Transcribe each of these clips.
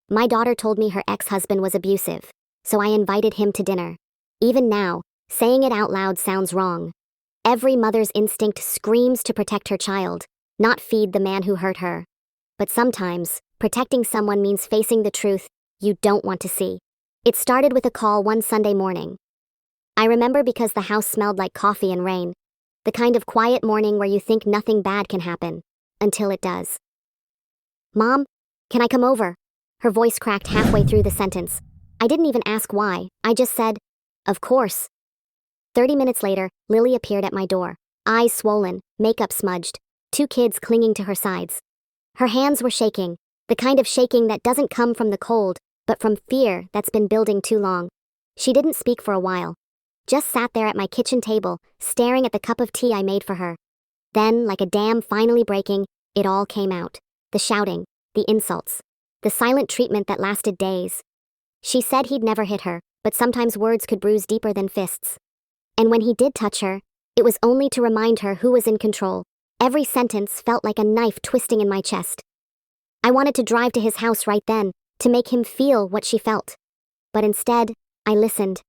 My daughter told me her ex-husband was abusive, so I invited him to dinner. Even now, saying it out loud sounds wrong. Every mother's instinct screams to protect her child, not feed the man who hurt her. But sometimes, protecting someone means facing the truth you don't want to see. It started with a call one Sunday morning. I remember because the house smelled like coffee and rain, the kind of quiet morning where you think nothing bad can happen, until it does. "Mom, can I come over?" Her voice cracked halfway through the sentence. I didn't even ask why, I just said, "Of course." 30 minutes later, Lily appeared at my door, eyes swollen, makeup smudged, 2 kids clinging to her sides. Her hands were shaking, the kind of shaking that doesn't come from the cold, but from fear that's been building too long. She didn't speak for a while, just sat there at my kitchen table, staring at the cup of tea I made for her. Then, like a dam finally breaking, it all came out. The shouting, the insults, the silent treatment that lasted days. She said he'd never hit her, but sometimes words could bruise deeper than fists. And when he did touch her, it was only to remind her who was in control. Every sentence felt like a knife twisting in my chest. I wanted to drive to his house right then, to make him feel what she felt. But instead, I listened.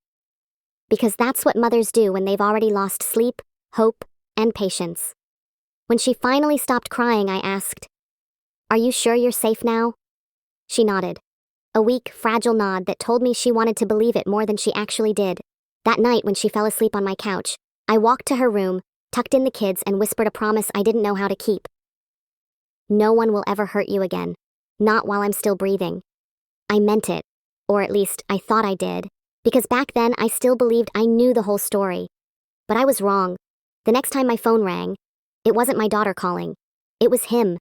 Because that's what mothers do when they've already lost sleep, hope, and patience. When she finally stopped crying, I asked, "Are you sure you're safe now?" She nodded. A weak, fragile nod that told me she wanted to believe it more than she actually did. That night when she fell asleep on my couch, I walked to her room, tucked in the kids, and whispered a promise I didn't know how to keep. "No one will ever hurt you again. Not while I'm still breathing." I meant it, or at least I thought I did, because back then I still believed I knew the whole story. But I was wrong. The next time my phone rang, it wasn't my daughter calling. It was him.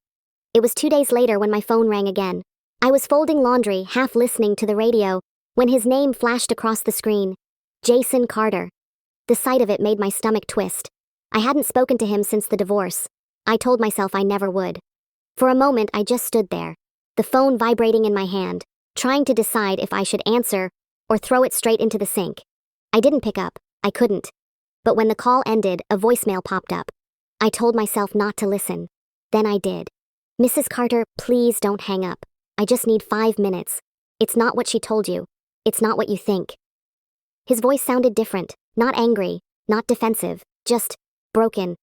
It was 2 days later when my phone rang again. I was folding laundry, half listening to the radio, when his name flashed across the screen. Jason Carter. The sight of it made my stomach twist. I hadn't spoken to him since the divorce. I told myself I never would. For a moment, I just stood there, the phone vibrating in my hand, trying to decide if I should answer or throw it straight into the sink. I didn't pick up. I couldn't. But when the call ended, a voicemail popped up. I told myself not to listen. Then I did. "Mrs. Carter, please don't hang up. I just need 5 minutes. It's not what she told you. It's not what you think." His voice sounded different, not angry, not defensive, just broken.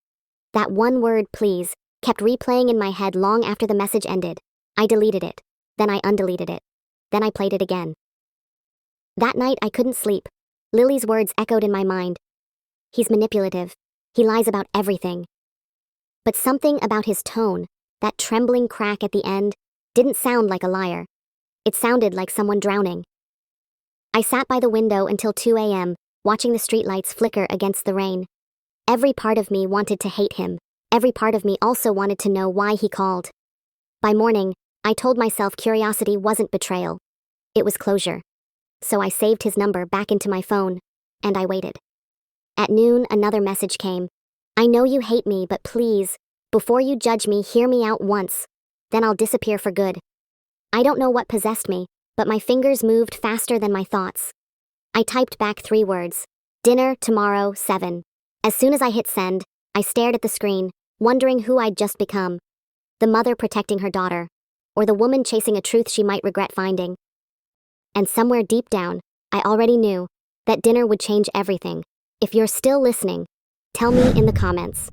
That one word, "please," kept replaying in my head long after the message ended. I deleted it. Then I undeleted it. Then I played it again. That night I couldn't sleep. Lily's words echoed in my mind. He's manipulative. He lies about everything. But something about his tone, that trembling crack at the end, didn't sound like a liar. It sounded like someone drowning. I sat by the window until 2 a.m., watching the streetlights flicker against the rain. Every part of me wanted to hate him. Every part of me also wanted to know why he called. By morning, I told myself curiosity wasn't betrayal. It was closure. So I saved his number back into my phone, and I waited. At noon, another message came. "I know you hate me, but please, before you judge me, hear me out once. Then I'll disappear for good." I don't know what possessed me, but my fingers moved faster than my thoughts. I typed back 3 words. "Dinner tomorrow, 7. As soon as I hit send, I stared at the screen, wondering who I'd just become. The mother protecting her daughter, or the woman chasing a truth she might regret finding. And somewhere deep down, I already knew that dinner would change everything. If you're still listening, tell me in the comments.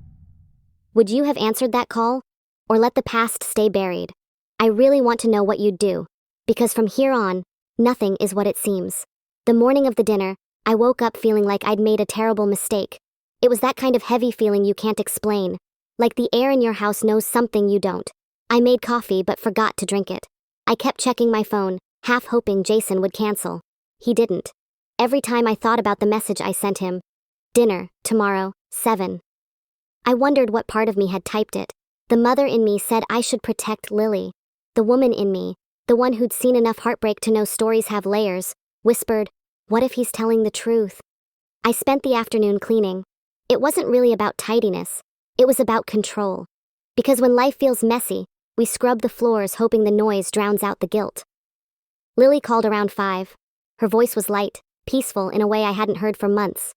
Would you have answered that call, or let the past stay buried? I really want to know what you'd do, because from here on, nothing is what it seems. The morning of the dinner, I woke up feeling like I'd made a terrible mistake. It was that kind of heavy feeling you can't explain, like the air in your house knows something you don't. I made coffee but forgot to drink it. I kept checking my phone, half hoping Jason would cancel. He didn't. Every time I thought about the message I sent him, "Dinner, tomorrow, 7. I wondered what part of me had typed it. The mother in me said I should protect Lily. The woman in me, the one who'd seen enough heartbreak to know stories have layers, whispered, "What if he's telling the truth?" I spent the afternoon cleaning. It wasn't really about tidiness. It was about control. Because when life feels messy, we scrub the floors hoping the noise drowns out the guilt. Lily called around 5. Her voice was light, peaceful in a way I hadn't heard for months.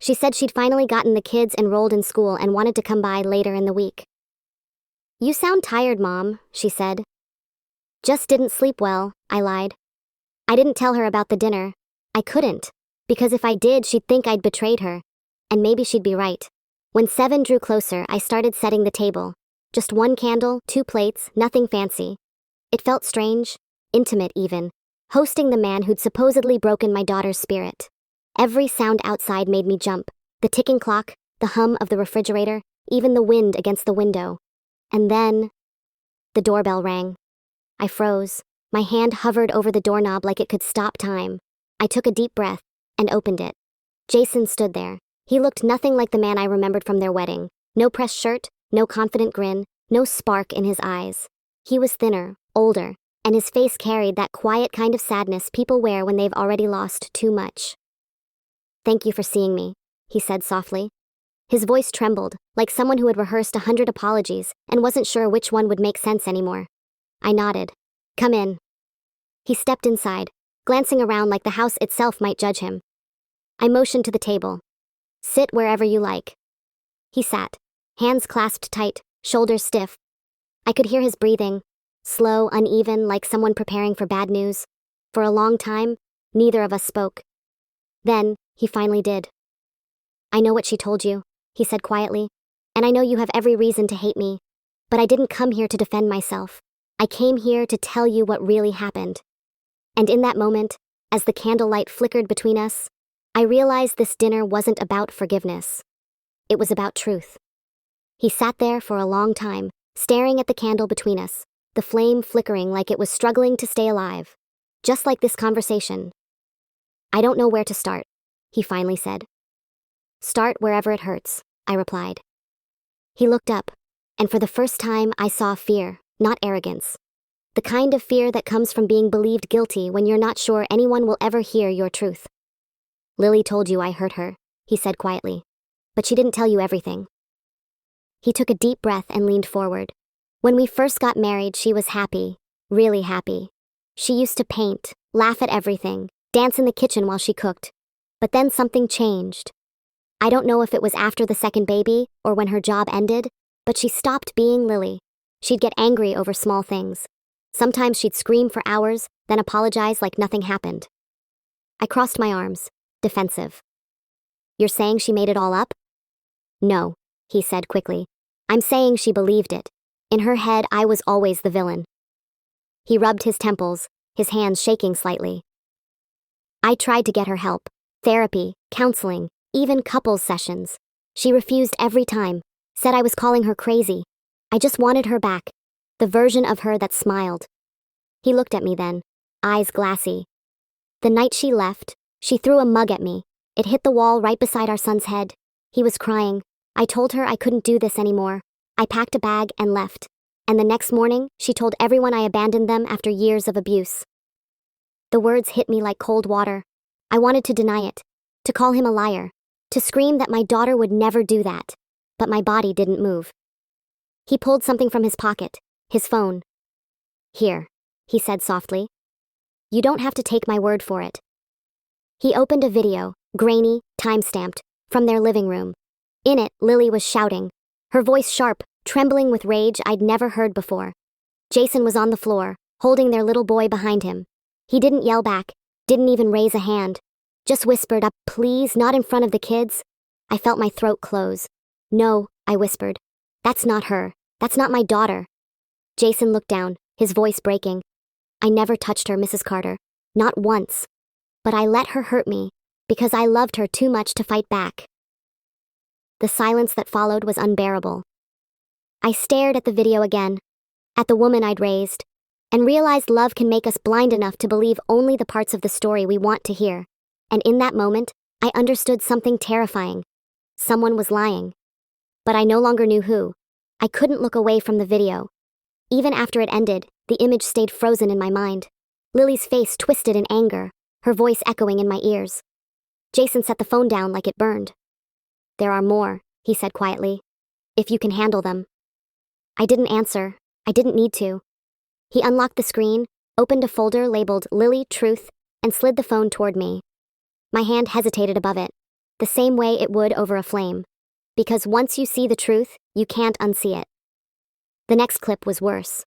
She said she'd finally gotten the kids enrolled in school and wanted to come by later in the week. "You sound tired, Mom," she said. Just didn't sleep well, I lied. I didn't tell her about the dinner. I couldn't, because if I did, she'd think I'd betrayed her. And maybe she'd be right. When 7 drew closer, I started setting the table. Just 1 candle, 2 plates, nothing fancy. It felt strange, intimate even, hosting the man who'd supposedly broken my daughter's spirit. Every sound outside made me jump. The ticking clock, the hum of the refrigerator, even the wind against the window. And then, the doorbell rang. I froze. My hand hovered over the doorknob like it could stop time. I took a deep breath and opened it. Jason stood there. He looked nothing like the man I remembered from their wedding. No pressed shirt, no confident grin, no spark in his eyes. He was thinner, older, and his face carried that quiet kind of sadness people wear when they've already lost too much. "Thank you for seeing me," he said softly. His voice trembled, like someone who had rehearsed 100 apologies and wasn't sure which one would make sense anymore. I nodded. "Come in." He stepped inside, glancing around like the house itself might judge him. I motioned to the table. "Sit wherever you like." He sat, hands clasped tight, shoulders stiff. I could hear his breathing, slow, uneven, like someone preparing for bad news. For a long time, neither of us spoke. Then, he finally did. "I know what she told you," he said quietly, "and I know you have every reason to hate me. But I didn't come here to defend myself. I came here to tell you what really happened." And in that moment, as the candlelight flickered between us, I realized this dinner wasn't about forgiveness. It was about truth. He sat there for a long time, staring at the candle between us, the flame flickering like it was struggling to stay alive. Just like this conversation. "I don't know where to start," he finally said. "Start wherever it hurts," I replied. He looked up, and for the first time I saw fear, not arrogance. The kind of fear that comes from being believed guilty when you're not sure anyone will ever hear your truth. "Lily told you I hurt her," he said quietly. "But she didn't tell you everything." He took a deep breath and leaned forward. "When we first got married, she was happy, really happy. She used to paint, laugh at everything, dance in the kitchen while she cooked. But then something changed. I don't know if it was after the second baby or when her job ended, but she stopped being Lily. She'd get angry over small things. Sometimes she'd scream for hours, then apologize like nothing happened." I crossed my arms, defensive. "You're saying she made it all up?" "No," he said quickly. "I'm saying she believed it. In her head, I was always the villain." He rubbed his temples, his hands shaking slightly. "I tried to get her help. Therapy, counseling, even couples sessions. She refused every time, said I was calling her crazy. I just wanted her back, the version of her that smiled." He looked at me then, eyes glassy. "The night she left, she threw a mug at me. It hit the wall right beside our son's head. He was crying. I told her I couldn't do this anymore. I packed a bag and left. And the next morning, she told everyone I abandoned them after years of abuse." The words hit me like cold water. I wanted to deny it, to call him a liar, to scream that my daughter would never do that. But my body didn't move. He pulled something from his pocket, his phone. "Here," he said softly. "You don't have to take my word for it." He opened a video, grainy, time-stamped, from their living room. In it, Lily was shouting, her voice sharp, trembling with rage I'd never heard before. Jason was on the floor, holding their little boy behind him. He didn't yell back, didn't even raise a hand. Just whispered up, "Please, not in front of the kids." I felt my throat close. "No," I whispered. "That's not her. That's not my daughter." Jason looked down, his voice breaking. "I never touched her, Mrs. Carter. Not once. But I let her hurt me, because I loved her too much to fight back." The silence that followed was unbearable. I stared at the video again, at the woman I'd raised, and realized love can make us blind enough to believe only the parts of the story we want to hear. And in that moment, I understood something terrifying. Someone was lying. But I no longer knew who. I couldn't look away from the video. Even after it ended, the image stayed frozen in my mind. Lily's face twisted in anger, her voice echoing in my ears. Jason set the phone down like it burned. "There are more," he said quietly. "If you can handle them." I didn't answer. I didn't need to. He unlocked the screen, opened a folder labeled Lily Truth, and slid the phone toward me. My hand hesitated above it, the same way it would over a flame. Because once you see the truth, you can't unsee it. The next clip was worse.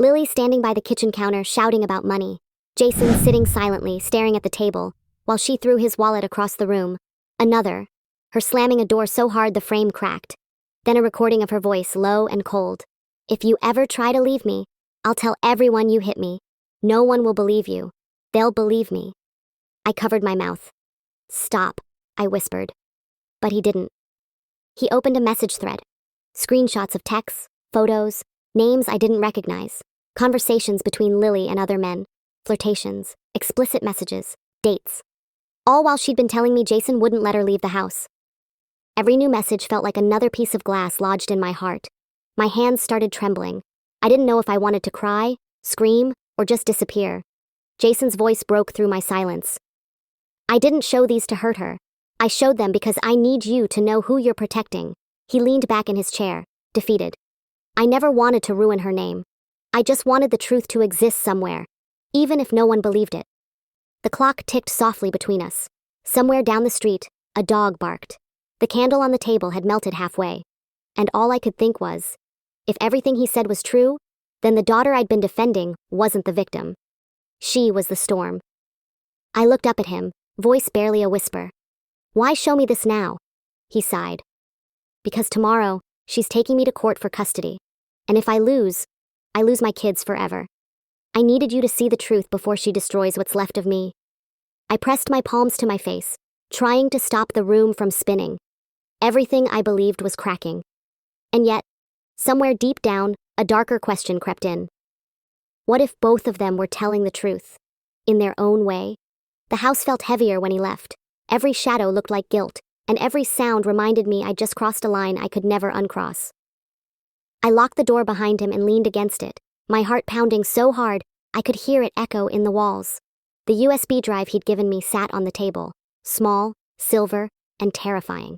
Lily standing by the kitchen counter shouting about money. Jason sitting silently, staring at the table, while she threw his wallet across the room. Another, her slamming a door so hard the frame cracked. Then a recording of her voice, low and cold. If you ever try to leave me, I'll tell everyone you hit me. No one will believe you. They'll believe me. I covered my mouth. Stop, I whispered. But he didn't. He opened a message thread. Screenshots of texts, photos, names I didn't recognize. Conversations between Lily and other men. Flirtations, explicit messages, dates. All while she'd been telling me Jason wouldn't let her leave the house. Every new message felt like another piece of glass lodged in my heart. My hands started trembling. I didn't know if I wanted to cry, scream, or just disappear. Jason's voice broke through my silence. I didn't show these to hurt her. I showed them because I need you to know who you're protecting. He leaned back in his chair, defeated. I never wanted to ruin her name. I just wanted the truth to exist somewhere, even if no one believed it. The clock ticked softly between us. Somewhere down the street, a dog barked. The candle on the table had melted halfway. And all I could think was, if everything he said was true, then the daughter I'd been defending wasn't the victim. She was the storm. I looked up at him, voice barely a whisper. Why show me this now? He sighed. Because tomorrow, she's taking me to court for custody. And if I lose my kids forever. I needed you to see the truth before she destroys what's left of me. I pressed my palms to my face, trying to stop the room from spinning. Everything I believed was cracking. And yet, somewhere deep down, a darker question crept in. What if both of them were telling the truth? In their own way? The house felt heavier when he left. Every shadow looked like guilt, and every sound reminded me I'd just crossed a line I could never uncross. I locked the door behind him and leaned against it, my heart pounding so hard I could hear it echo in the walls. The USB drive he'd given me sat on the table, small, silver, and terrifying.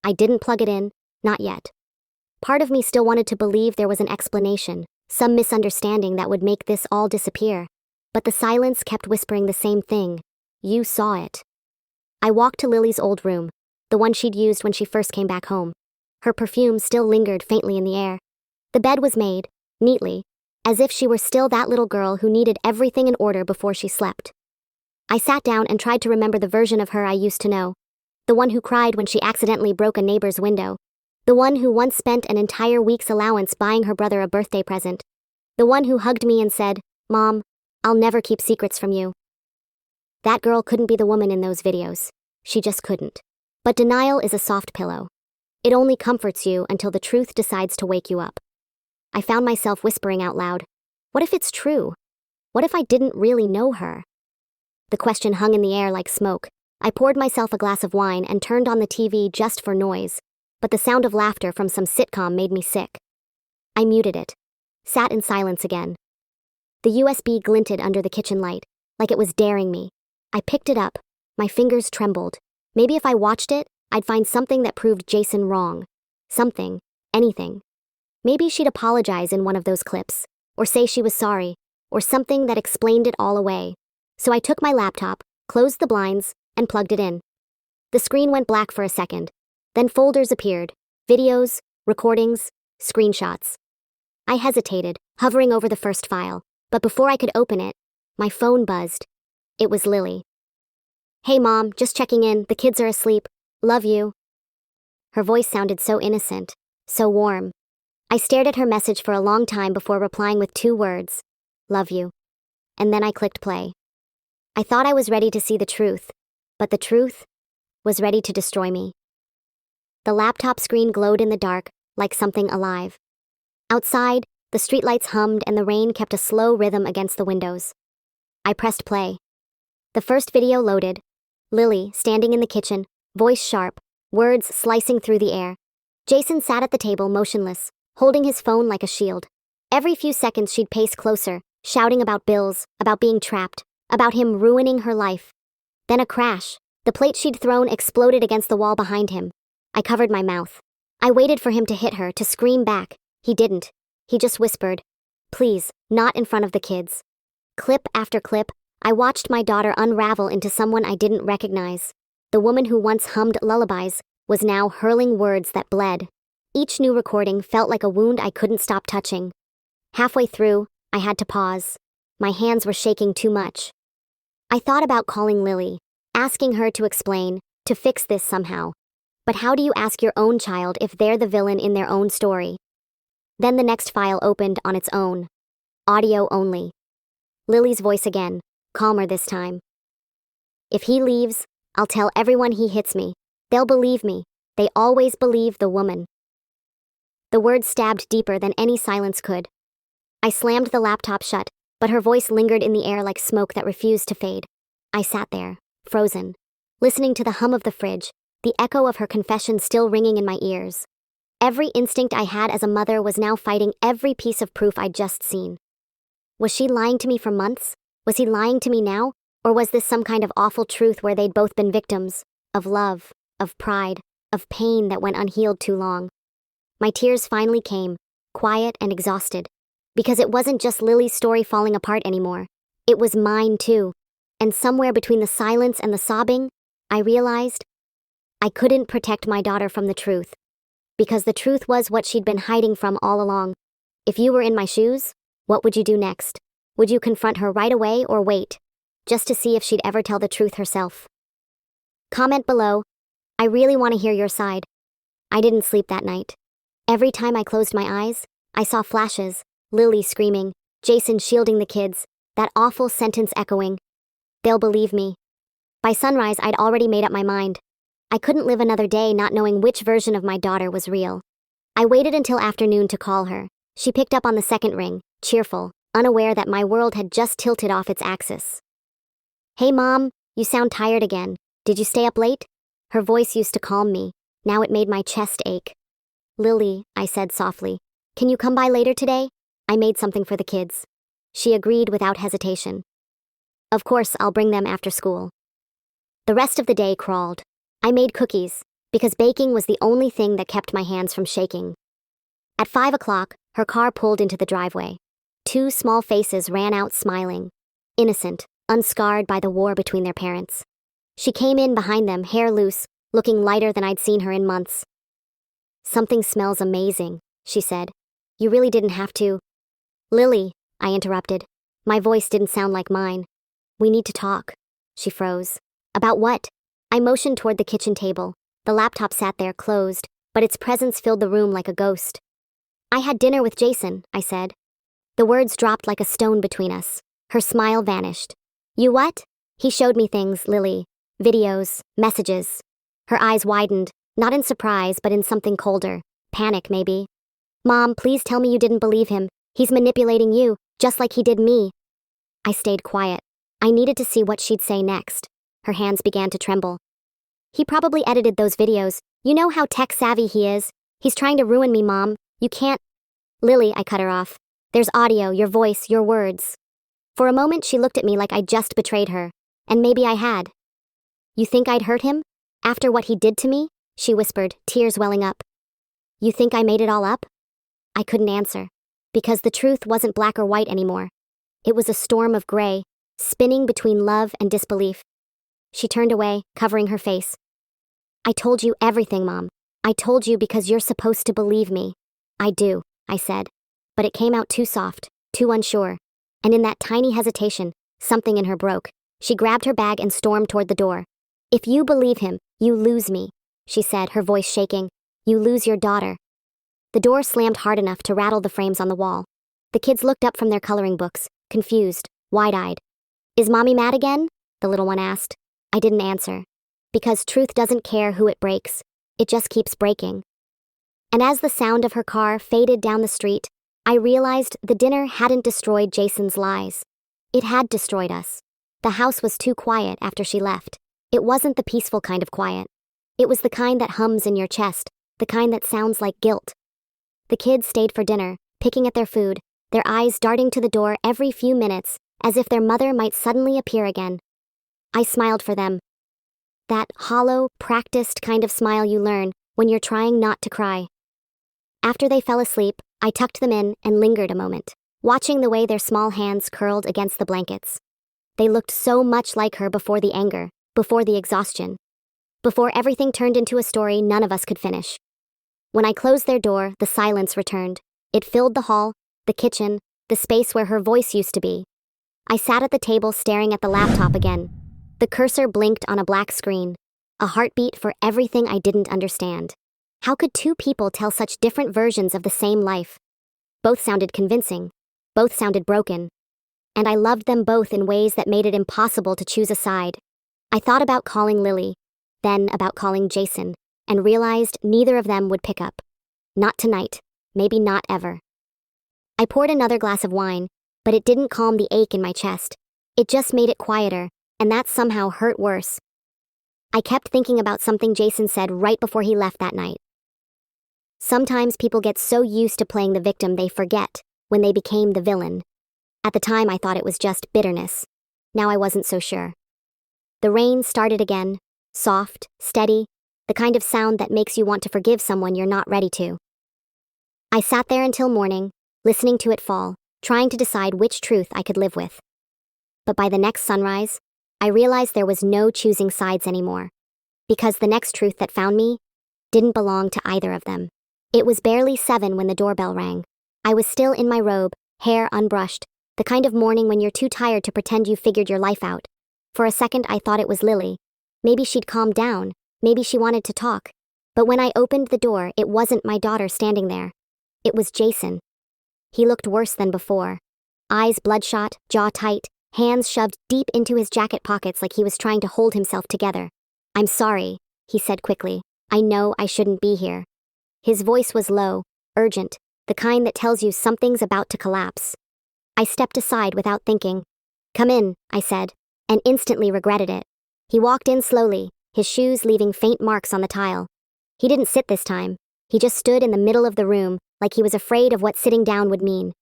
I didn't plug it in, not yet. Part of me still wanted to believe there was an explanation, some misunderstanding that would make this all disappear. But the silence kept whispering the same thing. You saw it. I walked to Lily's old room, the one she'd used when she first came back home. Her perfume still lingered faintly in the air. The bed was made, neatly, as if she were still that little girl who needed everything in order before she slept. I sat down and tried to remember the version of her I used to know. The one who cried when she accidentally broke a neighbor's window. The one who once spent an entire week's allowance buying her brother a birthday present. The one who hugged me and said, "Mom, I'll never keep secrets from you." That girl couldn't be the woman in those videos. She just couldn't. But denial is a soft pillow. It only comforts you until the truth decides to wake you up. I found myself whispering out loud, what if it's true? What if I didn't really know her? The question hung in the air like smoke. I poured myself a glass of wine and turned on the TV just for noise, but the sound of laughter from some sitcom made me sick. I muted it, sat in silence again. The USB glinted under the kitchen light, like it was daring me. I picked it up. My fingers trembled. Maybe if I watched it, I'd find something that proved Jason wrong. Something. Anything. Maybe she'd apologize in one of those clips, or say she was sorry, or something that explained it all away. So I took my laptop, closed the blinds, and plugged it in. The screen went black for a second. Then folders appeared. Videos, recordings, screenshots. I hesitated, hovering over the first file, but before I could open it, my phone buzzed. It was Lily. "Hey Mom, just checking in, the kids are asleep. Love you." Her voice sounded so innocent, so warm. I stared at her message for a long time before replying with 2 words. Love you. And then I clicked play. I thought I was ready to see the truth, but the truth was ready to destroy me. The laptop screen glowed in the dark, like something alive. Outside, the streetlights hummed and the rain kept a slow rhythm against the windows. I pressed play. The first video loaded. Lily, standing in the kitchen, voice sharp, words slicing through the air. Jason sat at the table motionless, holding his phone like a shield. Every few seconds she'd pace closer, shouting about bills, about being trapped, about him ruining her life. Then a crash. The plate she'd thrown exploded against the wall behind him. I covered my mouth. I waited for him to hit her, to scream back. He didn't. He just whispered, "Please, not in front of the kids." Clip after clip, I watched my daughter unravel into someone I didn't recognize. The woman who once hummed lullabies was now hurling words that bled. Each new recording felt like a wound I couldn't stop touching. Halfway through, I had to pause. My hands were shaking too much. I thought about calling Lily, asking her to explain, to fix this somehow. But how do you ask your own child if they're the villain in their own story? Then the next file opened on its own. Audio only. Lily's voice again, calmer this time. If he leaves, I'll tell everyone he hits me. They'll believe me. They always believe the woman. The words stabbed deeper than any silence could. I slammed the laptop shut, but her voice lingered in the air like smoke that refused to fade. I sat there, frozen, listening to the hum of the fridge, the echo of her confession still ringing in my ears. Every instinct I had as a mother was now fighting every piece of proof I'd just seen. Was she lying to me for months? Was he lying to me now? Or was this some kind of awful truth where they'd both been victims of love, of pride, of pain that went unhealed too long? My tears finally came, quiet and exhausted, because it wasn't just Lily's story falling apart anymore. It was mine too. And somewhere between the silence and the sobbing, I realized I couldn't protect my daughter from the truth, because the truth was what she'd been hiding from all along. If you were in my shoes, what would you do next? Would you confront her right away or wait, just to see if she'd ever tell the truth herself? Comment below. I really want to hear your side. I didn't sleep that night. Every time I closed my eyes, I saw flashes, Lily screaming, Jason shielding the kids, that awful sentence echoing. They'll believe me. By sunrise, I'd already made up my mind. I couldn't live another day not knowing which version of my daughter was real. I waited until afternoon to call her. She picked up on the second ring, cheerful, unaware that my world had just tilted off its axis. Hey Mom, you sound tired again. Did you stay up late? Her voice used to calm me. Now it made my chest ache. Lily, I said softly, can you come by later today? I made something for the kids. She agreed without hesitation. Of course, I'll bring them after school. The rest of the day crawled. I made cookies, because baking was the only thing that kept my hands from shaking. At 5 o'clock, her car pulled into the driveway. 2 small faces ran out smiling, innocent, unscarred by the war between their parents. She came in behind them, hair loose, looking lighter than I'd seen her in months. Something smells amazing, she said. You really didn't have to. Lily, I interrupted. My voice didn't sound like mine. We need to talk. She froze. About what? I motioned toward the kitchen table. The laptop sat there closed, but its presence filled the room like a ghost. I had dinner with Jason, I said. The words dropped like a stone between us. Her smile vanished. You what? He showed me things, Lily. Videos, messages. Her eyes widened, not in surprise, but in something colder. Panic, maybe. Mom, please tell me you didn't believe him. He's manipulating you, just like he did me. I stayed quiet. I needed to see what she'd say next. Her hands began to tremble. He probably edited those videos. You know how tech-savvy he is. He's trying to ruin me, Mom. You can't. Lily, I cut her off. There's audio, your voice, your words. For a moment, she looked at me like I'd just betrayed her. And maybe I had. You think I'd hurt him? After what he did to me? She whispered, tears welling up. You think I made it all up? I couldn't answer. Because the truth wasn't black or white anymore. It was a storm of gray, spinning between love and disbelief. She turned away, covering her face. I told you everything, Mom. I told you because you're supposed to believe me. I do, I said. But it came out too soft, too unsure. And in that tiny hesitation, something in her broke. She grabbed her bag and stormed toward the door. If you believe him, you lose me, she said, her voice shaking. You lose your daughter. The door slammed hard enough to rattle the frames on the wall. The kids looked up from their coloring books, confused, wide-eyed. Is Mommy mad again? The little one asked. I didn't answer. Because truth doesn't care who it breaks. It just keeps breaking. And as the sound of her car faded down the street, I realized the dinner hadn't destroyed Jason's lies. It had destroyed us. The house was too quiet after she left. It wasn't the peaceful kind of quiet. It was the kind that hums in your chest, the kind that sounds like guilt. The kids stayed for dinner, picking at their food, their eyes darting to the door every few minutes, as if their mother might suddenly appear again. I smiled for them. That hollow, practiced kind of smile you learn when you're trying not to cry. After they fell asleep, I tucked them in and lingered a moment, watching the way their small hands curled against the blankets. They looked so much like her before the anger, before the exhaustion, before everything turned into a story none of us could finish. When I closed their door, the silence returned. It filled the hall, the kitchen, the space where her voice used to be. I sat at the table staring at the laptop again. The cursor blinked on a black screen, a heartbeat for everything I didn't understand. How could two people tell such different versions of the same life? Both sounded convincing. Both sounded broken. And I loved them both in ways that made it impossible to choose a side. I thought about calling Lily, then about calling Jason, and realized neither of them would pick up. Not tonight, maybe not ever. I poured another glass of wine, but it didn't calm the ache in my chest. It just made it quieter, and that somehow hurt worse. I kept thinking about something Jason said right before he left that night. Sometimes people get so used to playing the victim they forget when they became the villain. At the time I thought it was just bitterness. Now I wasn't so sure. The rain started again, soft, steady, the kind of sound that makes you want to forgive someone you're not ready to. I sat there until morning, listening to it fall, trying to decide which truth I could live with. But by the next sunrise, I realized there was no choosing sides anymore. Because the next truth that found me didn't belong to either of them. It was barely 7 when the doorbell rang. I was still in my robe, hair unbrushed, the kind of morning when you're too tired to pretend you figured your life out. For a second I thought it was Lily. Maybe she'd calmed down, maybe she wanted to talk. But when I opened the door, it wasn't my daughter standing there. It was Jason. He looked worse than before. Eyes bloodshot, jaw tight, hands shoved deep into his jacket pockets like he was trying to hold himself together. "I'm sorry," he said quickly. "I know I shouldn't be here." His voice was low, urgent, the kind that tells you something's about to collapse. I stepped aside without thinking. "Come in," I said, and instantly regretted it. He walked in slowly, his shoes leaving faint marks on the tile. He didn't sit this time. He just stood in the middle of the room, like he was afraid of what sitting down would mean.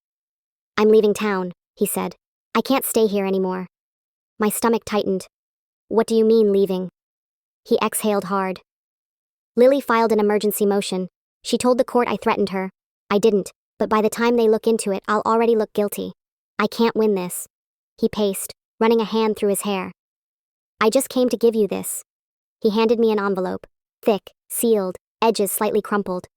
"I'm leaving town," he said. "I can't stay here anymore." My stomach tightened. "What do you mean, leaving?" He exhaled hard. "Lily filed an emergency motion. She told the court I threatened her. I didn't, but by the time they look into it, I'll already look guilty. I can't win this." He paced, running a hand through his hair. "I just came to give you this." He handed me an envelope, thick, sealed, edges slightly crumpled.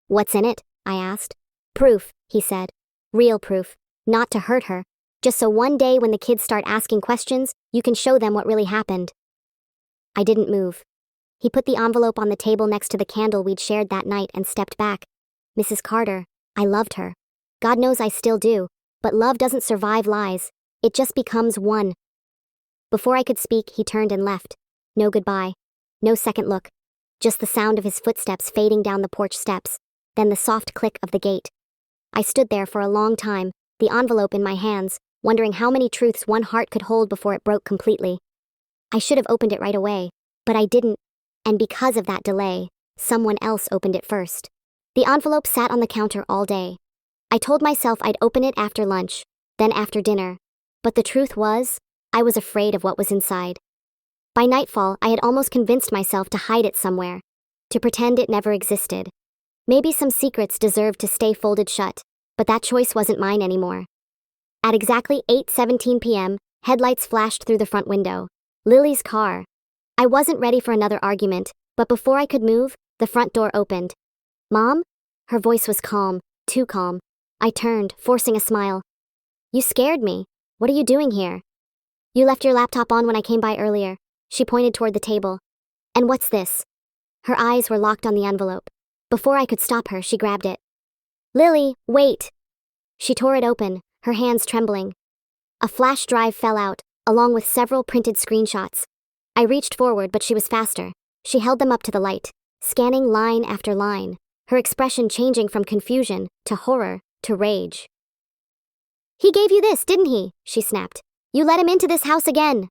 "What's in it?" I asked. "Proof," he said. "Real proof. Not to hurt her. Just so one day when the kids start asking questions, you can show them what really happened." I didn't move. He put the envelope on the table next to the candle we'd shared that night and stepped back. "Mrs. Carter, I loved her. God knows I still do, but love doesn't survive lies. It just becomes one." Before I could speak, he turned and left. No goodbye. No second look. Just the sound of his footsteps fading down the porch steps, then the soft click of the gate. I stood there for a long time, the envelope in my hands, wondering how many truths one heart could hold before it broke completely. I should have opened it right away, but I didn't, and because of that delay, someone else opened it first. The envelope sat on the counter all day. I told myself I'd open it after lunch, then after dinner, but the truth was, I was afraid of what was inside. By nightfall, I had almost convinced myself to hide it somewhere, to pretend it never existed. Maybe some secrets deserved to stay folded shut, but that choice wasn't mine anymore. At exactly 8:17 p.m., headlights flashed through the front window. Lily's car. I wasn't ready for another argument, but before I could move, the front door opened. "Mom?" Her voice was calm, too calm. I turned, forcing a smile. "You scared me. What are you doing here?" "You left your laptop on when I came by earlier." She pointed toward the table. "And what's this?" Her eyes were locked on the envelope. Before I could stop her, she grabbed it. "Lily, wait!" She tore it open, her hands trembling. A flash drive fell out, along with several printed screenshots. I reached forward, but she was faster. She held them up to the light, scanning line after line, her expression changing from confusion to horror to rage. "He gave you this, didn't he?" she snapped. "You let him into this house again."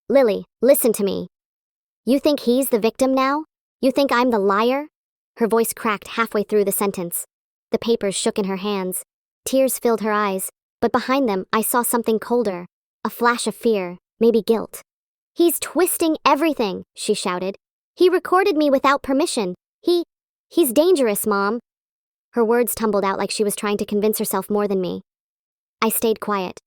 "Lily, listen to me. You think he's the victim now? You think I'm the liar?" Her voice cracked halfway through the sentence. The papers shook in her hands. Tears filled her eyes, but behind them I saw something colder, a flash of fear, maybe guilt. "He's twisting everything," she shouted. "He recorded me without permission. He's dangerous, Mom." Her words tumbled out like she was trying to convince herself more than me. I stayed quiet.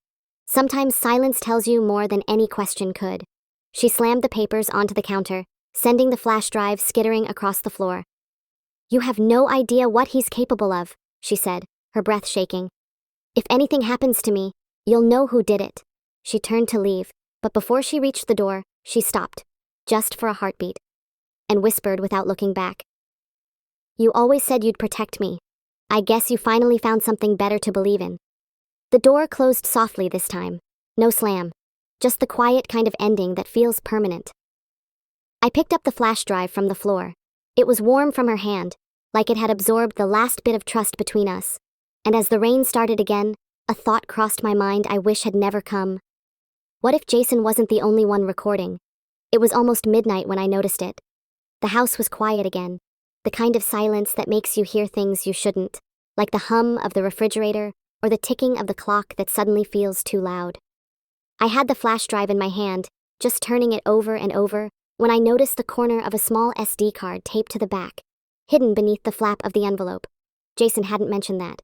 Sometimes silence tells you more than any question could. She slammed the papers onto the counter, sending the flash drive skittering across the floor. "You have no idea what he's capable of," she said, her breath shaking. If anything happens to me, you'll know who did it." She turned to leave, but before she reached the door, she stopped, just for a heartbeat, and whispered without looking back. "You always said you'd protect me. I guess you finally found something better to believe in." The door closed softly this time. No slam. Just the quiet kind of ending that feels permanent. I picked up the flash drive from the floor. It was warm from her hand, like it had absorbed the last bit of trust between us. And as the rain started again, a thought crossed my mind I wish had never come. What if Jason wasn't the only one recording? It was almost midnight when I noticed it. The house was quiet again, the kind of silence that makes you hear things you shouldn't, like the hum of the refrigerator or the ticking of the clock that suddenly feels too loud. I had the flash drive in my hand, just turning it over and over, when I noticed the corner of a small SD card taped to the back, hidden beneath the flap of the envelope. Jason hadn't mentioned that.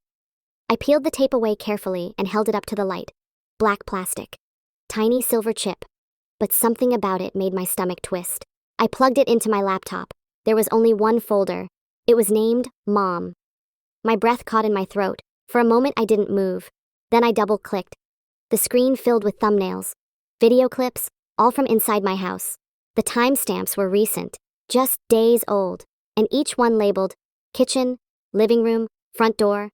I peeled the tape away carefully and held it up to the light. Black plastic. Tiny silver chip. But something about it made my stomach twist. I plugged it into my laptop. There was only one folder. It was named Mom. My breath caught in my throat. For a moment I didn't move. Then I double-clicked. The screen filled with thumbnails, video clips, all from inside my house. The timestamps were recent, just days old, and each one labeled kitchen, living room, front door.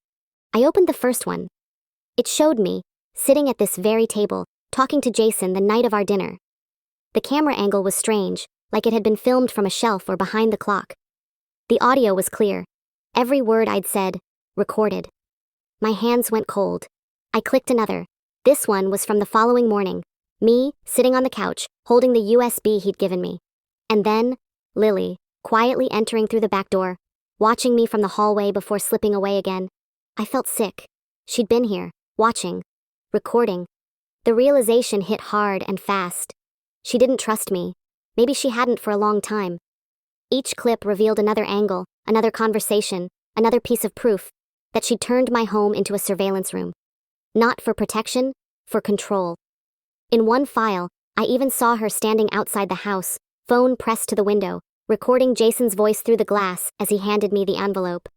I opened the first one. It showed me, sitting at this very table, talking to Jason the night of our dinner. The camera angle was strange, like it had been filmed from a shelf or behind the clock. The audio was clear. Every word I'd said, recorded. My hands went cold. I clicked another. This one was from the following morning. Me, sitting on the couch, holding the USB he'd given me. And then, Lily, quietly entering through the back door, watching me from the hallway before slipping away again. I felt sick. She'd been here, watching, recording. The realization hit hard and fast. She didn't trust me. Maybe she hadn't for a long time. Each clip revealed another angle, another conversation, another piece of proof that she'd turned my home into a surveillance room. Not for protection, for control. In one file, I even saw her standing outside the house, phone pressed to the window, recording Jason's voice through the glass as he handed me the envelope.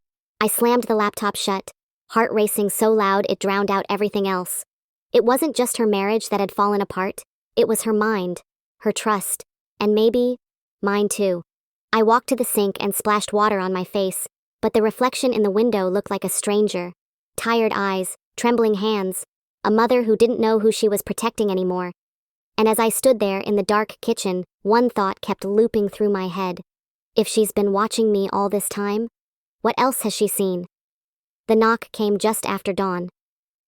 I slammed the laptop shut, heart racing so loud it drowned out everything else. It wasn't just her marriage that had fallen apart, it was her mind, her trust, and maybe mine too. I walked to the sink and splashed water on my face, but the reflection in the window looked like a stranger. Tired eyes, trembling hands, a mother who didn't know who she was protecting anymore. And as I stood there in the dark kitchen, one thought kept looping through my head. If she's been watching me all this time, what else has she seen? The knock came just after dawn.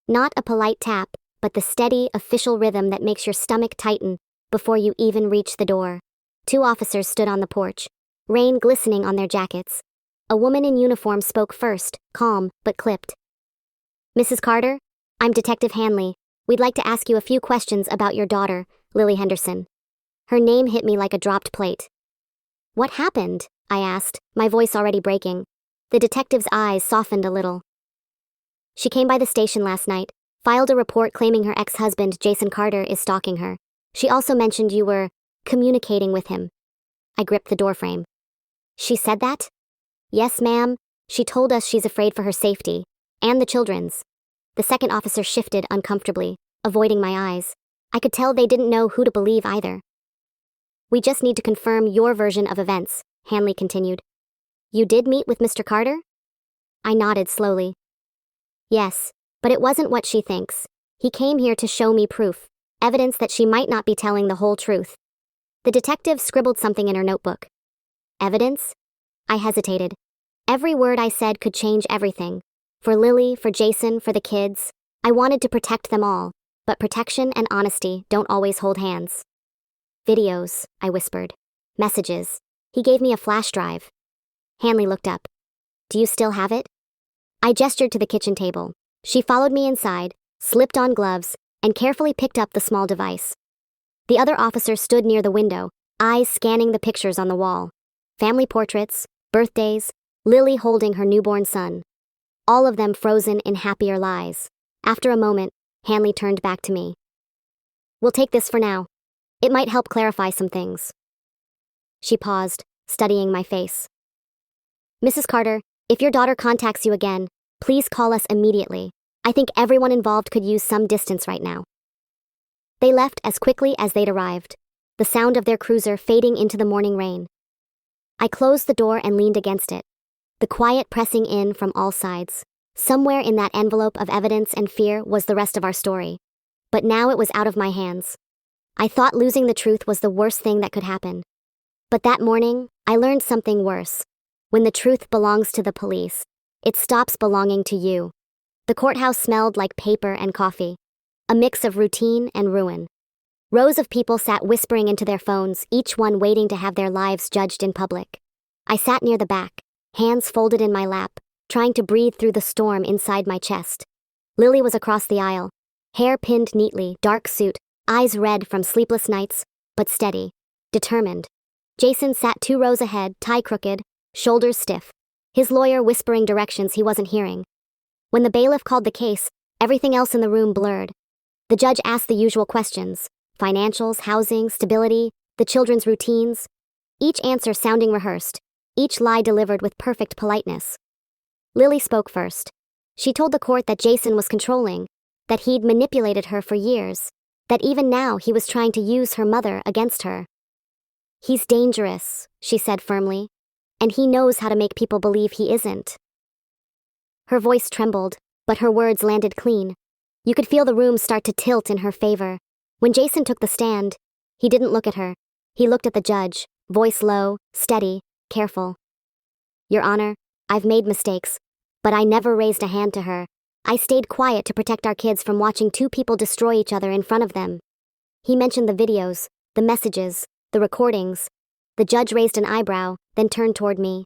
Not a polite tap, but the steady, official rhythm that makes your stomach tighten before you even reach the door. 2 officers stood on the porch, rain glistening on their jackets. A woman in uniform spoke first, calm but clipped. "Mrs. Carter, I'm Detective Hanley. We'd like to ask you a few questions about your daughter, Lily Henderson." Her name hit me like a dropped plate. "What happened?" I asked, my voice already breaking. The detective's eyes softened a little. "She came by the station last night, filed a report claiming her ex-husband, Jason Carter, is stalking her. She also mentioned you were communicating with him." I gripped the doorframe. "She said that?" "Yes, ma'am. She told us she's afraid for her safety, and the children's." The second officer shifted uncomfortably, avoiding my eyes. I could tell they didn't know who to believe either. "We just need to confirm your version of events," Hanley continued. "You did meet with Mr. Carter?" I nodded slowly. "Yes, but it wasn't what she thinks. He came here to show me proof, evidence that she might not be telling the whole truth." The detective scribbled something in her notebook. "Evidence?" I hesitated. Every word I said could change everything. For Lily, for Jason, for the kids. I wanted to protect them all, but protection and honesty don't always hold hands. "Videos," I whispered. "Messages." He gave me a flash drive. Hanley looked up. "Do you still have it?" I gestured to the kitchen table. She followed me inside, slipped on gloves, and carefully picked up the small device. The other officer stood near the window, eyes scanning the pictures on the wall. Family portraits, birthdays, Lily holding her newborn son. All of them frozen in happier lies. After a moment, Hanley turned back to me. "We'll take this for now. It might help clarify some things." She paused, studying my face. "Mrs. Carter, if your daughter contacts you again, please call us immediately. I think everyone involved could use some distance right now." They left as quickly as they'd arrived, the sound of their cruiser fading into the morning rain. I closed the door and leaned against it, the quiet pressing in from all sides. Somewhere in that envelope of evidence and fear was the rest of our story. But now it was out of my hands. I thought losing the truth was the worst thing that could happen. But that morning, I learned something worse. When the truth belongs to the police, it stops belonging to you. The courthouse smelled like paper and coffee, a mix of routine and ruin. Rows of people sat whispering into their phones, each one waiting to have their lives judged in public. I sat near the back, hands folded in my lap, trying to breathe through the storm inside my chest. Lily was across the aisle, hair pinned neatly, dark suit, eyes red from sleepless nights, but steady, determined. Jason sat 2 rows ahead, tie crooked, shoulders stiff, his lawyer whispering directions he wasn't hearing. When the bailiff called the case, everything else in the room blurred. The judge asked the usual questions: financials, housing, stability, the children's routines. Each answer sounding rehearsed, each lie delivered with perfect politeness. Lily spoke first. She told the court that Jason was controlling, that he'd manipulated her for years, that even now he was trying to use her mother against her. "He's dangerous," she said firmly, "and he knows how to make people believe he isn't." Her voice trembled, but her words landed clean. You could feel the room start to tilt in her favor. When Jason took the stand, he didn't look at her. He looked at the judge, voice low, steady, careful. "Your Honor, I've made mistakes, but I never raised a hand to her. I stayed quiet to protect our kids from watching 2 people destroy each other in front of them." He mentioned the videos, the messages, the recordings. The judge raised an eyebrow, then turned toward me.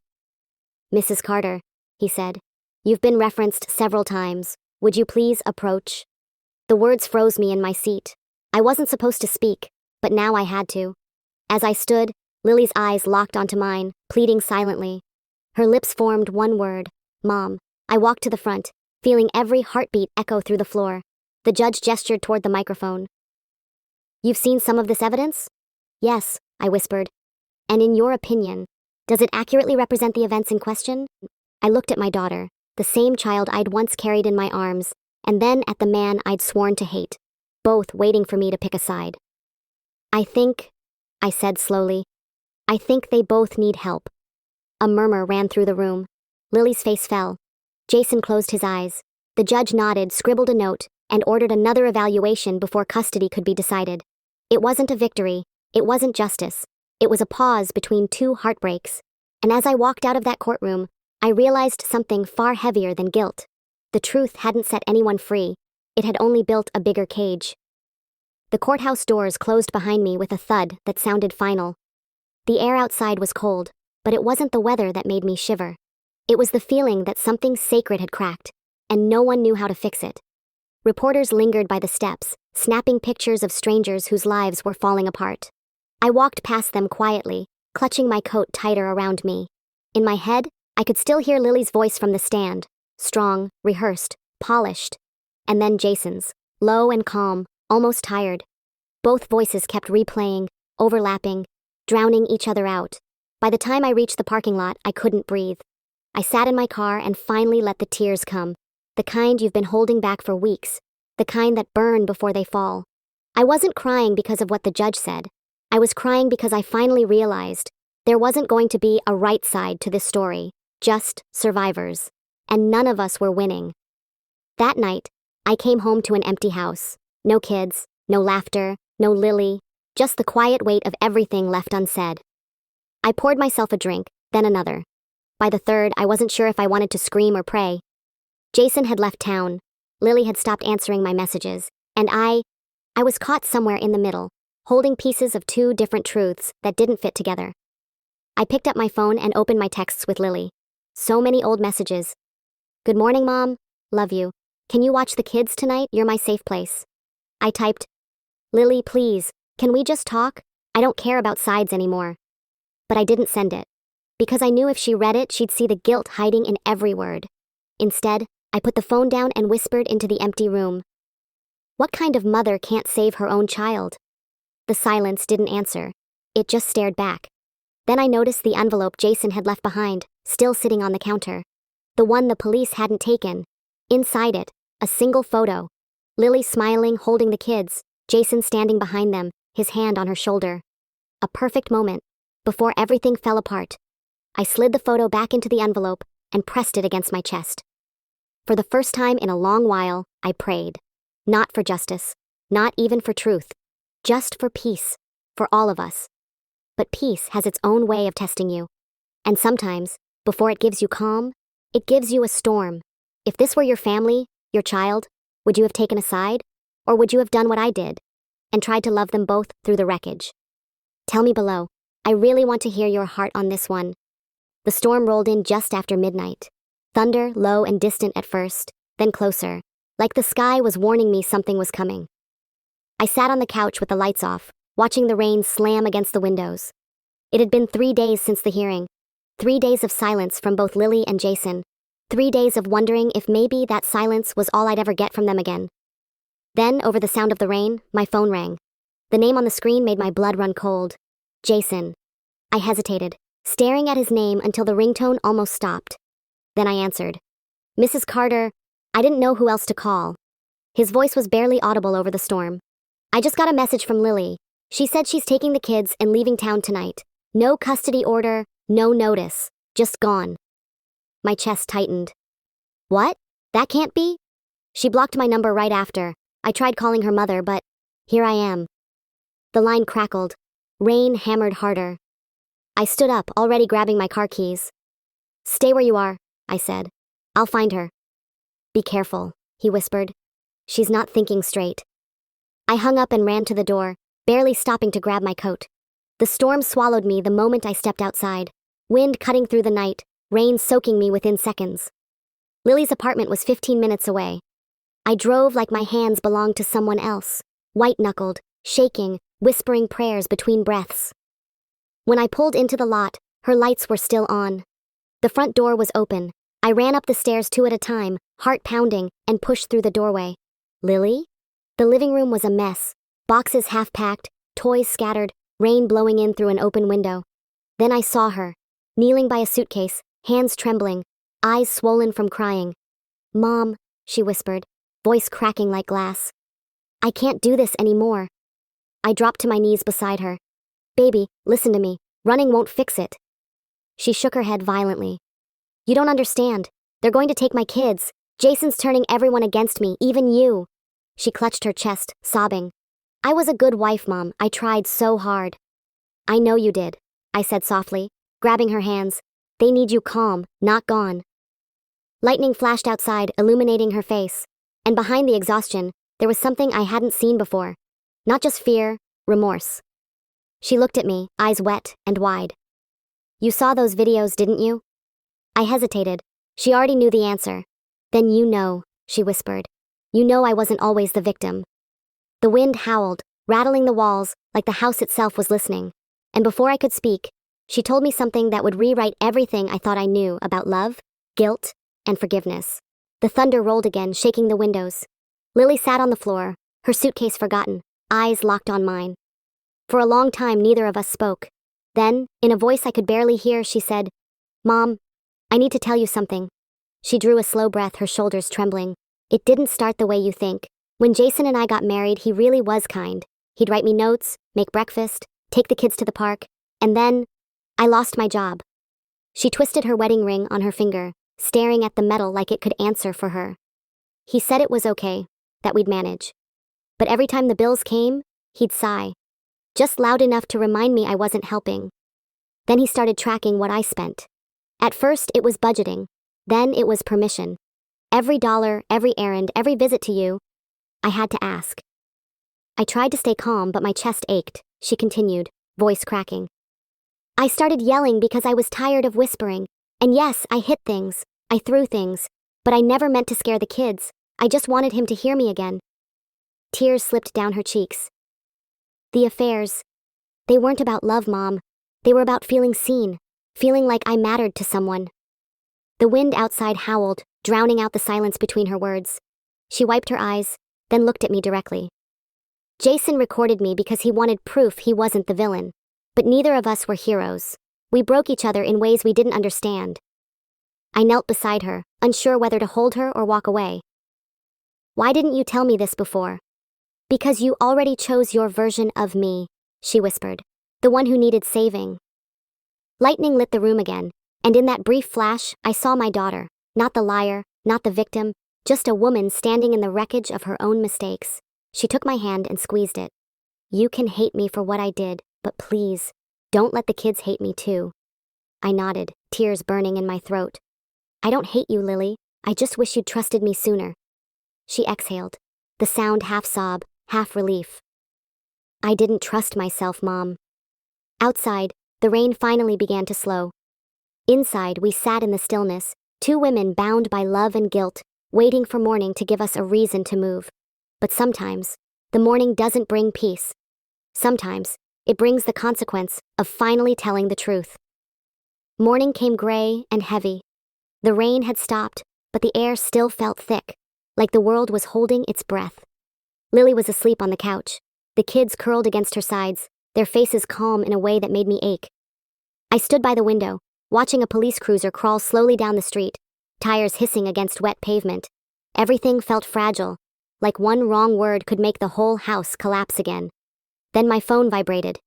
"Mrs. Carter," he said, "you've been referenced several times. Would you please approach?" The words froze me in my seat. I wasn't supposed to speak, but now I had to. As I stood, Lily's eyes locked onto mine, pleading silently. Her lips formed one word: "Mom." I walked to the front, feeling every heartbeat echo through the floor. The judge gestured toward the microphone. "You've seen some of this evidence?" "Yes," I whispered. "And in your opinion, does it accurately represent the events in question?" I looked at my daughter, the same child I'd once carried in my arms, and then at the man I'd sworn to hate, both waiting for me to pick a side. I think," I said slowly, "I think they both need help." A murmur ran through the room. Lily's face fell. Jason closed his eyes. The judge nodded, scribbled a note, and ordered another evaluation before custody could be decided. It wasn't a victory. It wasn't justice. It was a pause between 2 heartbreaks. And as I walked out of that courtroom, I realized something far heavier than guilt. The truth hadn't set anyone free. It had only built a bigger cage. The courthouse doors closed behind me with a thud that sounded final. The air outside was cold, but it wasn't the weather that made me shiver. It was the feeling that something sacred had cracked, and no one knew how to fix it. Reporters lingered by the steps, snapping pictures of strangers whose lives were falling apart. I walked past them quietly, clutching my coat tighter around me. In my head, I could still hear Lily's voice from the stand, strong, rehearsed, polished. And then Jason's, low and calm, almost tired. Both voices kept replaying, overlapping, drowning each other out. By the time I reached the parking lot, I couldn't breathe. I sat in my car and finally let the tears come, the kind you've been holding back for weeks, the kind that burn before they fall. I wasn't crying because of what the judge said. I was crying because I finally realized there wasn't going to be a right side to this story, just survivors. And none of us were winning. That night, I came home to an empty house. No kids, no laughter, no Lily, just the quiet weight of everything left unsaid. I poured myself a drink, then another. By the third, I wasn't sure if I wanted to scream or pray. Jason had left town. Lily had stopped answering my messages, and I was caught somewhere in the middle, holding pieces of 2 different truths that didn't fit together. I picked up my phone and opened my texts with Lily. So many old messages. "Good morning, Mom. Love you. Can you watch the kids tonight? You're my safe place." I typed, "Lily, please, can we just talk? I don't care about sides anymore." But I didn't send it, because I knew if she read it, she'd see the guilt hiding in every word. Instead, I put the phone down and whispered into the empty room. What kind of mother can't save her own child? The silence didn't answer. It just stared back. Then I noticed the envelope Jason had left behind, still sitting on the counter. The one the police hadn't taken. Inside it, A single photo. Lily smiling, holding the kids, Jason standing behind them, his hand on her shoulder. A perfect moment, before everything fell apart. I slid the photo back into the envelope and pressed it against my chest. For the first time in a long while, I prayed. Not for justice, not even for truth, just for peace, for all of us. But peace has its own way of testing you. And sometimes, before it gives you calm, it gives you a storm. If this were your family, your child, would you have taken a side? Or would you have done what I did and tried to love them both through the wreckage? Tell me below. I really want to hear your heart on this one. The storm rolled in just after midnight. Thunder, low and distant at first, then closer, like the sky was warning me something was coming. I sat on the couch with the lights off, watching the rain slam against the windows. It had been 3 days since the hearing. 3 days of silence from both Lily and Jason. 3 days of wondering if maybe that silence was all I'd ever get from them again. Then, over the sound of the rain, my phone rang. The name on the screen made my blood run cold. Jason. I hesitated, staring at his name until the ringtone almost stopped. Then I answered. Mrs. Carter, I didn't know who else to call. His voice was barely audible over the storm. I just got a message from Lily. She said she's taking the kids and leaving town tonight. No custody order, no notice, just gone. My chest tightened. What? That can't be? She blocked my number right after. I tried calling her mother, but here I am. The line crackled. Rain hammered harder. I stood up, already grabbing my car keys. Stay where you are, I said. I'll find her. Be careful, he whispered. She's not thinking straight. I hung up and ran to the door, barely stopping to grab my coat. The storm swallowed me the moment I stepped outside. Wind cutting through the night, rain soaking me within seconds. Lily's apartment was 15 minutes away. I drove like my hands belonged to someone else, white-knuckled, shaking, whispering prayers between breaths. When I pulled into the lot, her lights were still on. The front door was open. I ran up the stairs 2 at a time, heart pounding, and pushed through the doorway. Lily? The living room was a mess. Boxes half-packed, toys scattered, rain blowing in through an open window. Then I saw her, kneeling by a suitcase, hands trembling, eyes swollen from crying. Mom, she whispered, voice cracking like glass. I can't do this anymore. I dropped to my knees beside her. Baby, listen to me. Running won't fix it. She shook her head violently. You don't understand. They're going to take my kids. Jason's turning everyone against me, even you. She clutched her chest, sobbing. I was a good wife, Mom. I tried so hard. I know you did, I said softly, grabbing her hands. They need you calm, not gone. Lightning flashed outside, illuminating her face. And behind the exhaustion, there was something I hadn't seen before. Not just fear, remorse. She looked at me, eyes wet and wide. You saw those videos, didn't you? I hesitated. She already knew the answer. Then you know, she whispered. You know I wasn't always the victim. The wind howled, rattling the walls like the house itself was listening. And before I could speak, she told me something that would rewrite everything I thought I knew about love, guilt, and forgiveness. The thunder rolled again, shaking the windows. Lily sat on the floor, her suitcase forgotten, eyes locked on mine. For a long time, neither of us spoke. Then, in a voice I could barely hear, she said, Mom, I need to tell you something. She drew a slow breath, her shoulders trembling. It didn't start the way you think. When Jason and I got married, he really was kind. He'd write me notes, make breakfast, take the kids to the park, and then I lost my job. She twisted her wedding ring on her finger, staring at the metal like it could answer for her. He said it was okay, that we'd manage. But every time the bills came, he'd sigh, just loud enough to remind me I wasn't helping. Then he started tracking what I spent. At first, it was budgeting. Then it was permission. Every dollar, every errand, every visit to you, I had to ask. I tried to stay calm, but my chest ached, she continued, voice cracking. I started yelling because I was tired of whispering. And yes, I hit things, I threw things, but I never meant to scare the kids. I just wanted him to hear me again. Tears slipped down her cheeks. The affairs, they weren't about love, Mom. They were about feeling seen, feeling like I mattered to someone. The wind outside howled, drowning out the silence between her words. She wiped her eyes, then looked at me directly. Jason recorded me because he wanted proof he wasn't the villain. But neither of us were heroes. We broke each other in ways we didn't understand. I knelt beside her, unsure whether to hold her or walk away. Why didn't you tell me this before? Because you already chose your version of me, she whispered. The one who needed saving. Lightning lit the room again, and in that brief flash, I saw my daughter. Not the liar, not the victim, just a woman standing in the wreckage of her own mistakes. She took my hand and squeezed it. You can hate me for what I did, but please, don't let the kids hate me too. I nodded, tears burning in my throat. I don't hate you, Lily. I just wish you'd trusted me sooner. She exhaled, the sound half sob, half relief. I didn't trust myself, Mom. Outside, the rain finally began to slow. Inside, we sat in the stillness, two women bound by love and guilt, waiting for morning to give us a reason to move. But sometimes, the morning doesn't bring peace. Sometimes, it brings the consequence of finally telling the truth. Morning came gray and heavy. The rain had stopped, but the air still felt thick, like the world was holding its breath. Lily was asleep on the couch, the kids curled against her sides, their faces calm in a way that made me ache. I stood by the window, watching a police cruiser crawl slowly down the street, tires hissing against wet pavement. Everything felt fragile, like one wrong word could make the whole house collapse again. Then my phone vibrated.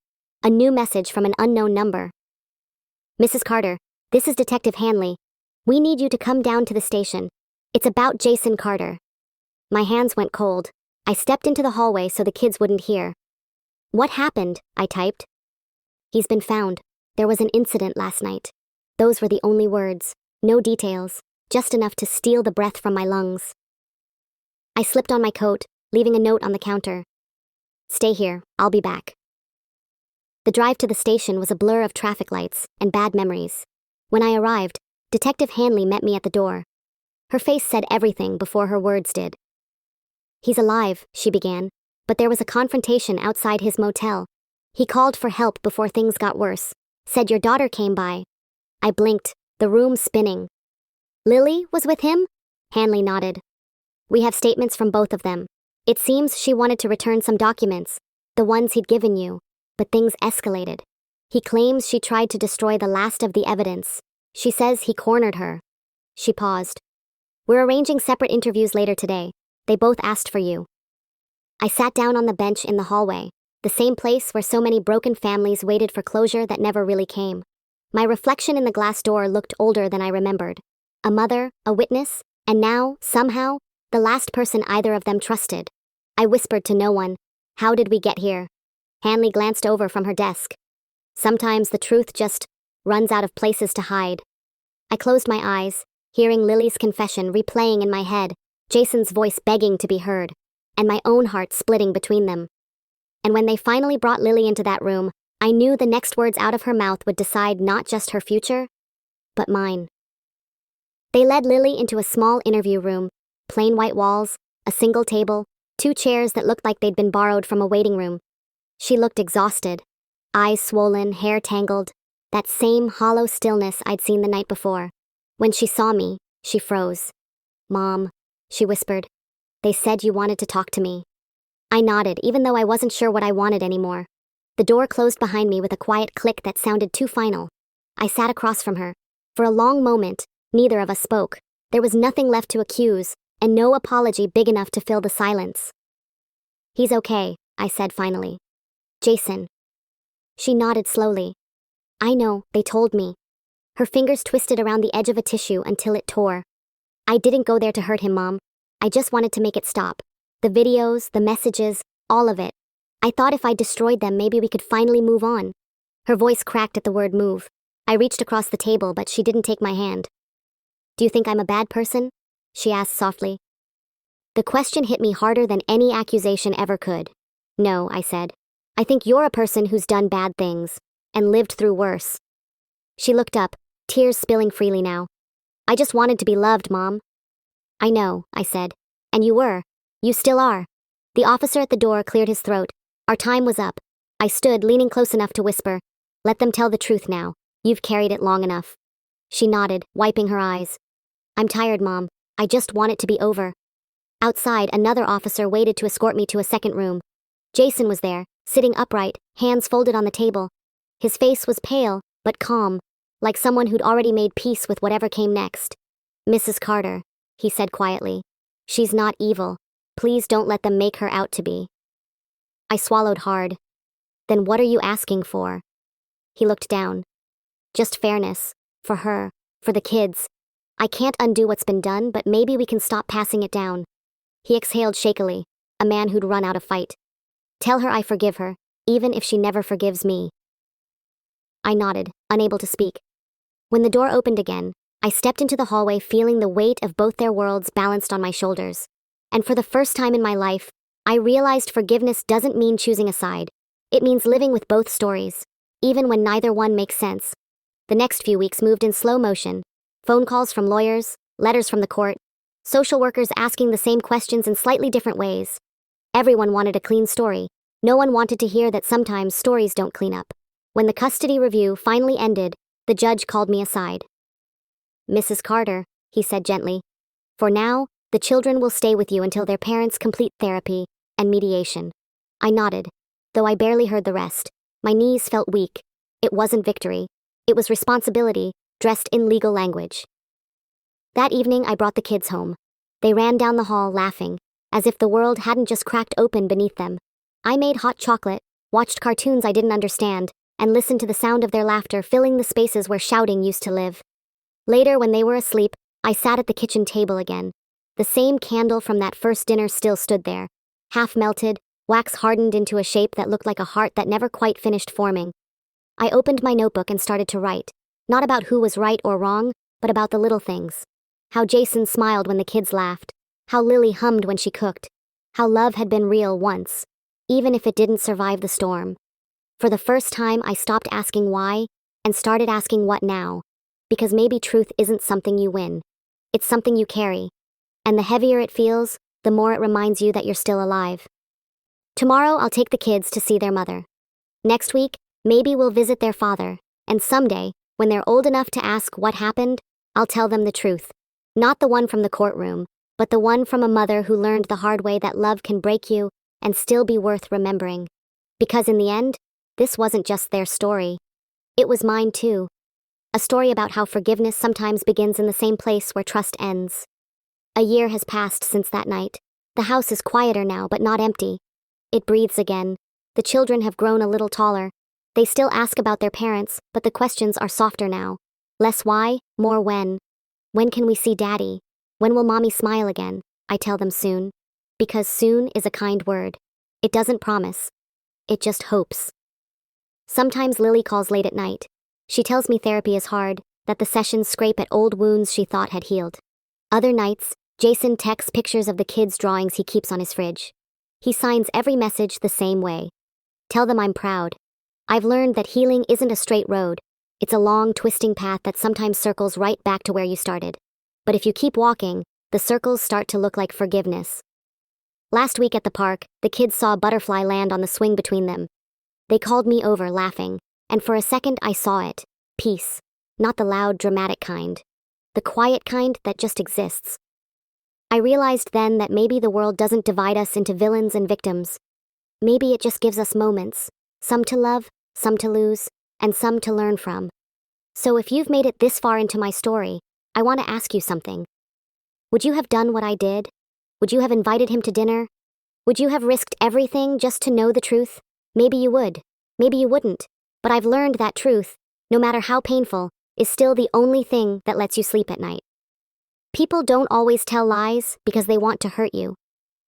A new message from an unknown number. Mrs. Carter, this is Detective Hanley. We need you to come down to the station. It's about Jason Carter. My hands went cold. I stepped into the hallway so the kids wouldn't hear. What happened? I typed. He's been found. There was an incident last night. Those were the only words. No details. Just enough to steal the breath from my lungs. I slipped on my coat, leaving a note on the counter. Stay here, I'll be back. The drive to the station was a blur of traffic lights and bad memories. When I arrived, Detective Hanley met me at the door. Her face said everything before her words did. He's alive, she began, but there was a confrontation outside his motel. He called for help before things got worse, said your daughter came by. I blinked, the room spinning. Lily was with him? Hanley nodded. We have statements from both of them. It seems she wanted to return some documents, the ones he'd given you, but things escalated. He claims she tried to destroy the last of the evidence. She says he cornered her. She paused. We're arranging separate interviews later today. They both asked for you. I sat down on the bench in the hallway, the same place where so many broken families waited for closure that never really came. My reflection in the glass door looked older than I remembered. A mother, a witness, and now, somehow, the last person either of them trusted. I whispered to no one, how did we get here? Hanley glanced over from her desk. Sometimes the truth just runs out of places to hide. I closed my eyes, hearing Lily's confession replaying in my head, Jason's voice begging to be heard, and my own heart splitting between them. And when they finally brought Lily into that room, I knew the next words out of her mouth would decide not just her future, but mine. They led Lily into a small interview room, plain white walls, a single table, two chairs that looked like they'd been borrowed from a waiting room. She looked exhausted, eyes swollen, hair tangled, that same hollow stillness I'd seen the night before. When she saw me, she froze. Mom, she whispered. They said you wanted to talk to me. I nodded, even though I wasn't sure what I wanted anymore. The door closed behind me with a quiet click that sounded too final. I sat across from her. For a long moment, neither of us spoke. There was nothing left to accuse, and no apology big enough to fill the silence. He's okay, I said finally. Jason. She nodded slowly. I know, they told me. Her fingers twisted around the edge of a tissue until it tore. I didn't go there to hurt him, Mom. I just wanted to make it stop. The videos, the messages, all of it. I thought if I destroyed them, maybe we could finally move on. Her voice cracked at the word move. I reached across the table, but she didn't take my hand. Do you think I'm a bad person? She asked softly. The question hit me harder than any accusation ever could. No, I said. I think you're a person who's done bad things, and lived through worse. She looked up, tears spilling freely now. I just wanted to be loved, Mom. I know, I said. And you were. You still are. The officer at the door cleared his throat. Our time was up. I stood, leaning close enough to whisper, let them tell the truth now. You've carried it long enough. She nodded, wiping her eyes. I'm tired, Mom. I just want it to be over. Outside, another officer waited to escort me to a second room. Jason was there, sitting upright, hands folded on the table. His face was pale, but calm, like someone who'd already made peace with whatever came next. Mrs. Carter, he said quietly. She's not evil. Please don't let them make her out to be. I swallowed hard. Then what are you asking for? He looked down. Just fairness. For her. For the kids. I can't undo what's been done, but maybe we can stop passing it down. He exhaled shakily, a man who'd run out of fight. Tell her I forgive her, even if she never forgives me. I nodded, unable to speak. When the door opened again, I stepped into the hallway feeling the weight of both their worlds balanced on my shoulders. And for the first time in my life, I realized forgiveness doesn't mean choosing a side. It means living with both stories, even when neither one makes sense. The next few weeks moved in slow motion. Phone calls from lawyers, letters from the court, social workers asking the same questions in slightly different ways. Everyone wanted a clean story. No one wanted to hear that sometimes stories don't clean up. When the custody review finally ended, the judge called me aside. Mrs. Carter, he said gently, for now, the children will stay with you until their parents complete therapy and mediation. I nodded, though I barely heard the rest. My knees felt weak. It wasn't victory. It was responsibility, dressed in legal language. That evening, I brought the kids home. They ran down the hall laughing, as if the world hadn't just cracked open beneath them. I made hot chocolate, watched cartoons I didn't understand, and listened to the sound of their laughter filling the spaces where shouting used to live. Later, when they were asleep, I sat at the kitchen table again. The same candle from that first dinner still stood there, half melted, wax hardened into a shape that looked like a heart that never quite finished forming. I opened my notebook and started to write, not about who was right or wrong, but about the little things. How Jason smiled when the kids laughed, how Lily hummed when she cooked, how love had been real once, even if it didn't survive the storm. For the first time, I stopped asking why and started asking what now, because maybe truth isn't something you win. It's something you carry, and the heavier it feels, the more it reminds you that you're still alive. Tomorrow, I'll take the kids to see their mother. Next week, maybe we'll visit their father, and someday, when they're old enough to ask what happened, I'll tell them the truth. Not the one from the courtroom, but the one from a mother who learned the hard way that love can break you and still be worth remembering. Because in the end, this wasn't just their story. It was mine too. A story about how forgiveness sometimes begins in the same place where trust ends. A year has passed since that night. The house is quieter now, but not empty. It breathes again. The children have grown a little taller. They still ask about their parents, but the questions are softer now. Less why, more when. When can we see Daddy? When will Mommy smile again? I tell them soon. Because soon is a kind word. It doesn't promise. It just hopes. Sometimes Lily calls late at night. She tells me therapy is hard, that the sessions scrape at old wounds she thought had healed. Other nights, Jason texts pictures of the kids' drawings he keeps on his fridge. He signs every message the same way. Tell them I'm proud. I've learned that healing isn't a straight road. It's a long, twisting path that sometimes circles right back to where you started. But if you keep walking, the circles start to look like forgiveness. Last week at the park, the kids saw a butterfly land on the swing between them. They called me over, laughing, and for a second I saw it. Peace. Not the loud, dramatic kind. The quiet kind that just exists. I realized then that maybe the world doesn't divide us into villains and victims. Maybe it just gives us moments. Some to love, some to lose, and some to learn from. So if you've made it this far into my story, I want to ask you something. Would you have done what I did? Would you have invited him to dinner? Would you have risked everything just to know the truth? Maybe you would. Maybe you wouldn't. But I've learned that truth, no matter how painful, is still the only thing that lets you sleep at night. People don't always tell lies because they want to hurt you.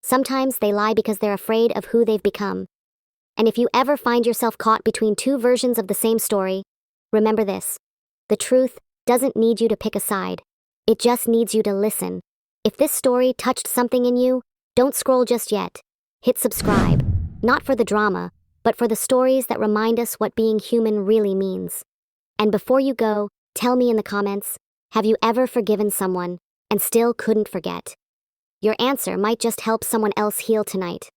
Sometimes they lie because they're afraid of who they've become. And if you ever find yourself caught between two versions of the same story, remember this. The truth doesn't need you to pick a side. It just needs you to listen. If this story touched something in you, don't scroll just yet. Hit subscribe. Not for the drama, but for the stories that remind us what being human really means. And before you go, tell me in the comments, have you ever forgiven someone and still couldn't forget? Your answer might just help someone else heal tonight.